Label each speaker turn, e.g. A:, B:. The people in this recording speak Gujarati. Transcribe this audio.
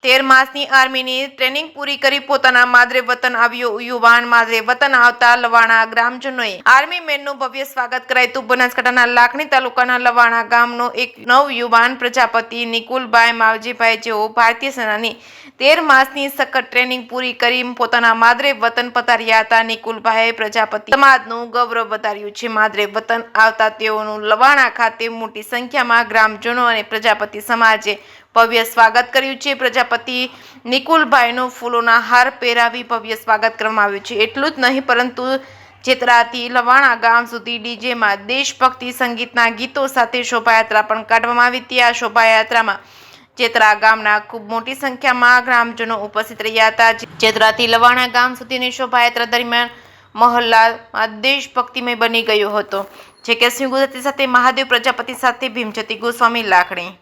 A: 13 માસની આર્મીની ટ્રેનિંગ પૂરી કરી પોતાના માદરે વતન આવ્યો યુવાન। માદરે વતન આવતા લવાણા ગ્રામજનોએ આર્મી મેનનું ભવ્ય સ્વાગત કરાયું। બનાસકાંઠાના લાખણી તાલુકાના લવાણા ગામનો એક નવયુવાન પ્રજાપતિ નિકુલભાઈ માવજીભાઈ જેઓ ભારતીય સેનાની 13 માસની સખત ટ્રેનિંગ પૂરી કરી પોતાના માદરે વતન પધાર્યા હતા। નિકુલભાઈએ પ્રજાપતિ સમાજનું ગૌરવ વધાર્યું છે। માદરે વતન આવતા તેઓનું લવાણા ખાતે મોટી સંખ્યામાં ગ્રામજનો અને પ્રજાપતિ સમાજે ભવ્ય સ્વાગત કર્યું છે। પ્રજાપતિ નિકુલભાઈનું ફૂલોના હાર પહેરાવી ભવ્ય સ્વાગત કરવામાં આવ્યું છે। એટલું જ નહીં પરંતુ જેતરાથી લવાણા ગામ સુધી ડીજેમાં દેશભક્તિ સંગીતના ગીતો સાથે શોભાયાત્રા પણ કાઢવામાં આવી હતી। આ શોભાયાત્રામાં જેતરા ગામના ખૂબ મોટી સંખ્યામાં ગ્રામજનો ઉપસ્થિત રહ્યા હતા। જેતરાથી લવાણા ગામ સુધીની શોભાયાત્રા દરમિયાન મહોલ્લામાં દેશભક્તિમય બની ગયો હતો। જે કે સિંહ ગુજરાતી સાથે મહાદેવ પ્રજાપતિ સાથે ભીમજતી ગોસ્વામી લાખણી।